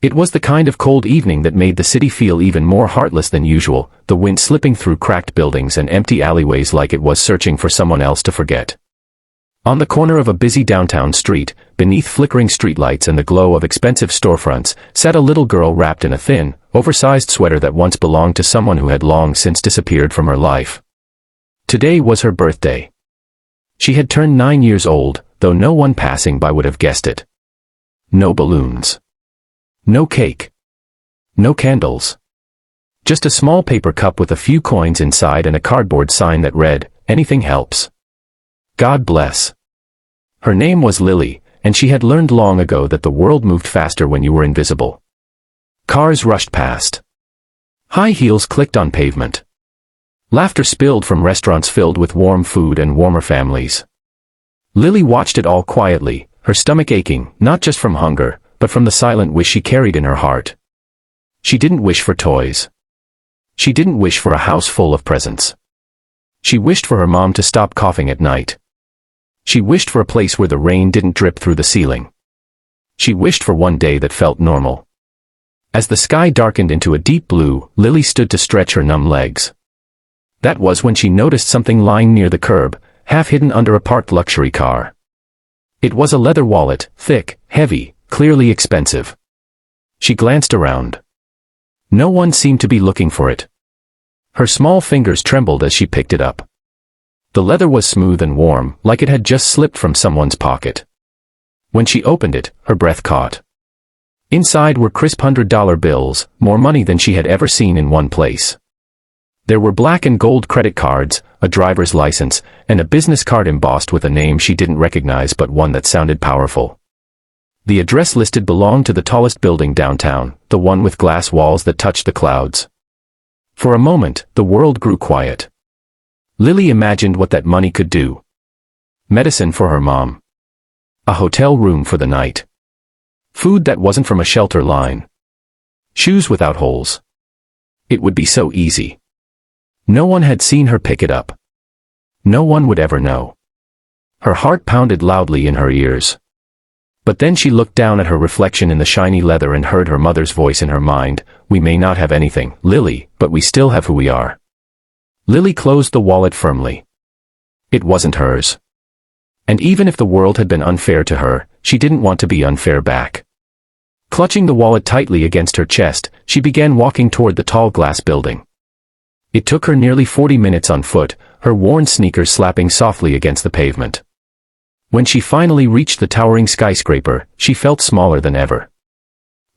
It was the kind of cold evening that made the city feel even more heartless than usual, the wind slipping through cracked buildings and empty alleyways like it was searching for someone else to forget. On the corner of a busy downtown street, beneath flickering streetlights and the glow of expensive storefronts, sat a little girl wrapped in a thin, oversized sweater that once belonged to someone who had long since disappeared from her life. Today was her birthday. She had turned 9 years old, though no one passing by would have guessed it. No balloons. No cake. No candles. Just a small paper cup with a few coins inside and a cardboard sign that read, "Anything helps. God bless." Her name was Lily, and she had learned long ago that the world moved faster when you were invisible. Cars rushed past. High heels clicked on pavement. Laughter spilled from restaurants filled with warm food and warmer families. Lily watched it all quietly, her stomach aching, not just from hunger, but from the silent wish she carried in her heart. She didn't wish for toys. She didn't wish for a house full of presents. She wished for her mom to stop coughing at night. She wished for a place where the rain didn't drip through the ceiling. She wished for one day that felt normal. As the sky darkened into a deep blue, Lily stood to stretch her numb legs. That was when she noticed something lying near the curb, half hidden under a parked luxury car. It was a leather wallet, thick, heavy, clearly expensive. She glanced around. No one seemed to be looking for it. Her small fingers trembled as she picked it up. The leather was smooth and warm, like it had just slipped from someone's pocket. When she opened it, her breath caught. Inside were crisp $100 bills, more money than she had ever seen in one place. There were black and gold credit cards, a driver's license, and a business card embossed with a name she didn't recognize but one that sounded powerful. The address listed belonged to the tallest building downtown, the one with glass walls that touched the clouds. For a moment, the world grew quiet. Lily imagined what that money could do. Medicine for her mom. A hotel room for the night. Food that wasn't from a shelter line. Shoes without holes. It would be so easy. No one had seen her pick it up. No one would ever know. Her heart pounded loudly in her ears. But then she looked down at her reflection in the shiny leather and heard her mother's voice in her mind, "We may not have anything, Lily, but we still have who we are." Lily closed the wallet firmly. It wasn't hers. And even if the world had been unfair to her, she didn't want to be unfair back. Clutching the wallet tightly against her chest, she began walking toward the tall glass building. It took her nearly 40 minutes on foot, her worn sneakers slapping softly against the pavement. When she finally reached the towering skyscraper, she felt smaller than ever.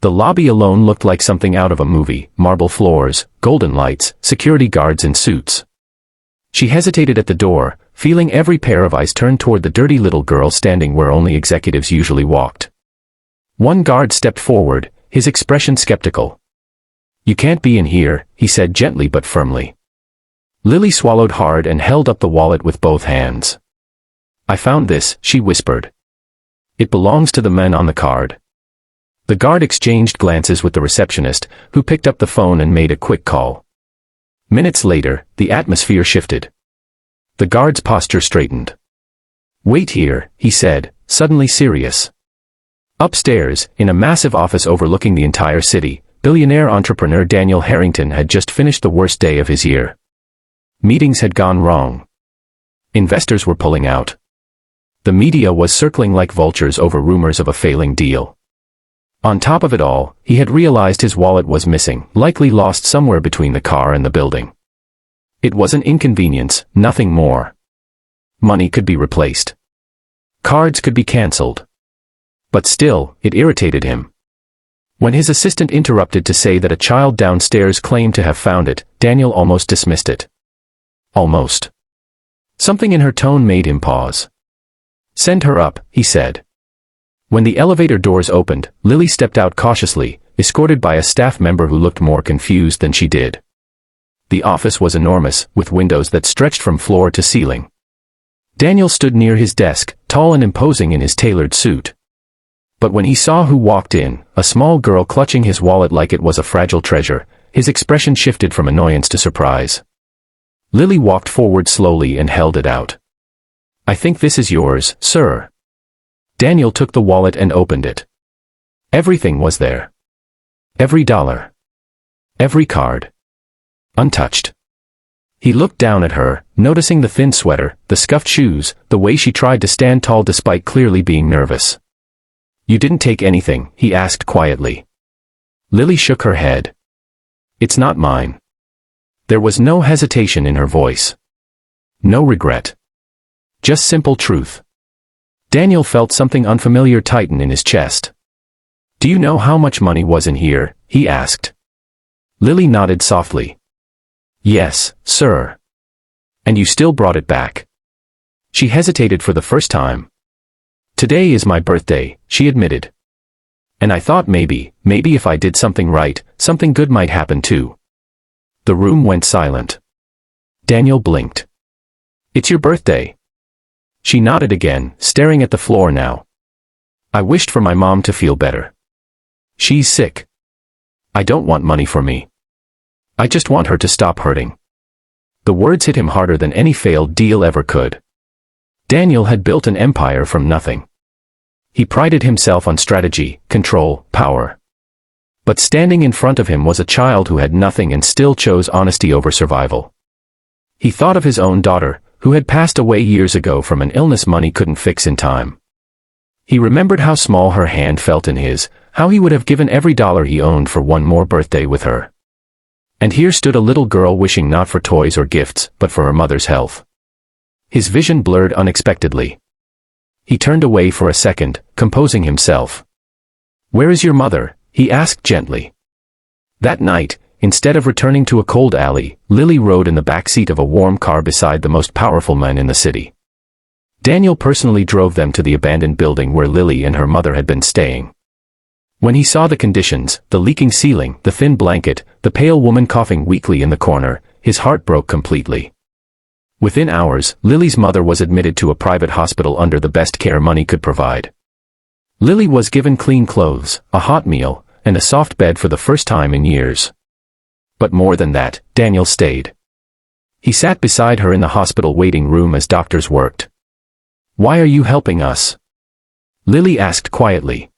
The lobby alone looked like something out of a movie, marble floors, golden lights, security guards in suits. She hesitated at the door, feeling every pair of eyes turn toward the dirty little girl standing where only executives usually walked. One guard stepped forward, his expression skeptical. "You can't be in here," he said gently but firmly. Lily swallowed hard and held up the wallet with both hands. "I found this," she whispered. "It belongs to the men on the card." The guard exchanged glances with the receptionist, who picked up the phone and made a quick call. Minutes later, the atmosphere shifted. The guard's posture straightened. "Wait here," he said, suddenly serious. Upstairs, in a massive office overlooking the entire city, billionaire entrepreneur Daniel Harrington had just finished the worst day of his year. Meetings had gone wrong. Investors were pulling out. The media was circling like vultures over rumors of a failing deal. On top of it all, he had realized his wallet was missing, likely lost somewhere between the car and the building. It was an inconvenience, nothing more. Money could be replaced. Cards could be cancelled. But still, it irritated him. When his assistant interrupted to say that a child downstairs claimed to have found it, Daniel almost dismissed it. Almost. Something in her tone made him pause. "Send her up," he said. When the elevator doors opened, Lily stepped out cautiously, escorted by a staff member who looked more confused than she did. The office was enormous, with windows that stretched from floor to ceiling. Daniel stood near his desk, tall and imposing in his tailored suit. But when he saw who walked in, a small girl clutching his wallet like it was a fragile treasure, his expression shifted from annoyance to surprise. Lily walked forward slowly and held it out. "I think this is yours, sir." Daniel took the wallet and opened it. Everything was there. Every dollar. Every card. Untouched. He looked down at her, noticing the thin sweater, the scuffed shoes, the way she tried to stand tall despite clearly being nervous. "You didn't take anything?" he asked quietly. Lily shook her head. "It's not mine." There was no hesitation in her voice. No regret. Just simple truth. Daniel felt something unfamiliar tighten in his chest. "Do you know how much money was in here?" he asked. Lily nodded softly. "Yes, sir." "And you still brought it back?" She hesitated for the first time. "Today is my birthday," she admitted. "And I thought maybe if I did something right, something good might happen too." The room went silent. Daniel blinked. "It's your birthday." She nodded again, staring at the floor now. "I wished for my mom to feel better. She's sick. I don't want money for me. I just want her to stop hurting." The words hit him harder than any failed deal ever could. Daniel had built an empire from nothing. He prided himself on strategy, control, power. But standing in front of him was a child who had nothing and still chose honesty over survival. He thought of his own daughter, who had passed away years ago from an illness money couldn't fix in time. He remembered how small her hand felt in his, how he would have given every dollar he owned for one more birthday with her. And here stood a little girl wishing not for toys or gifts, but for her mother's health. His vision blurred unexpectedly. He turned away for a second, composing himself. "Where is your mother?" he asked gently. That night, instead of returning to a cold alley, Lily rode in the back seat of a warm car beside the most powerful man in the city. Daniel personally drove them to the abandoned building where Lily and her mother had been staying. When he saw the conditions, the leaking ceiling, the thin blanket, the pale woman coughing weakly in the corner, his heart broke completely. Within hours, Lily's mother was admitted to a private hospital under the best care money could provide. Lily was given clean clothes, a hot meal, and a soft bed for the first time in years. But more than that, Daniel stayed. He sat beside her in the hospital waiting room as doctors worked. "Why are you helping us?" Lily asked quietly.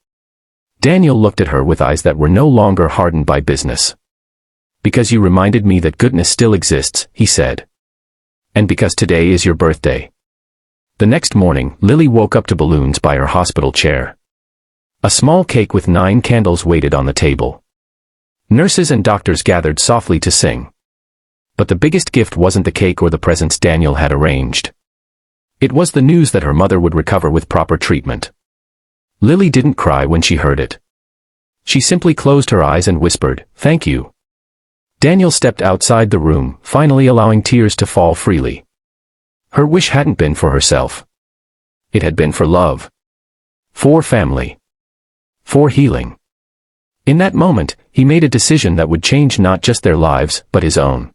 Daniel looked at her with eyes that were no longer hardened by business. "Because you reminded me that goodness still exists," he said. "And because today is your birthday." The next morning, Lily woke up to balloons by her hospital chair. A small cake with 9 candles waited on the table. Nurses and doctors gathered softly to sing. But the biggest gift wasn't the cake or the presents Daniel had arranged. It was the news that her mother would recover with proper treatment. Lily didn't cry when she heard it. She simply closed her eyes and whispered, "Thank you." Daniel stepped outside the room, finally allowing tears to fall freely. Her wish hadn't been for herself. It had been for love. For family. For healing. In that moment, he made a decision that would change not just their lives, but his own.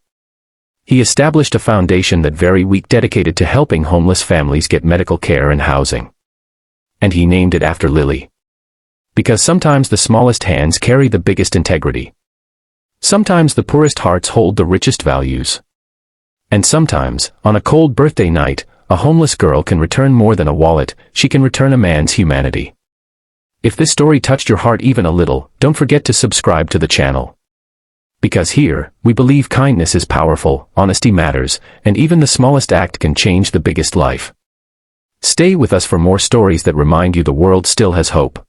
He established a foundation that very week dedicated to helping homeless families get medical care and housing. And he named it after Lily. Because sometimes the smallest hands carry the biggest integrity. Sometimes the poorest hearts hold the richest values. And sometimes, on a cold birthday night, a homeless girl can return more than a wallet, she can return a man's humanity. If this story touched your heart even a little, don't forget to subscribe to the channel. Because here, we believe kindness is powerful, honesty matters, and even the smallest act can change the biggest life. Stay with us for more stories that remind you the world still has hope.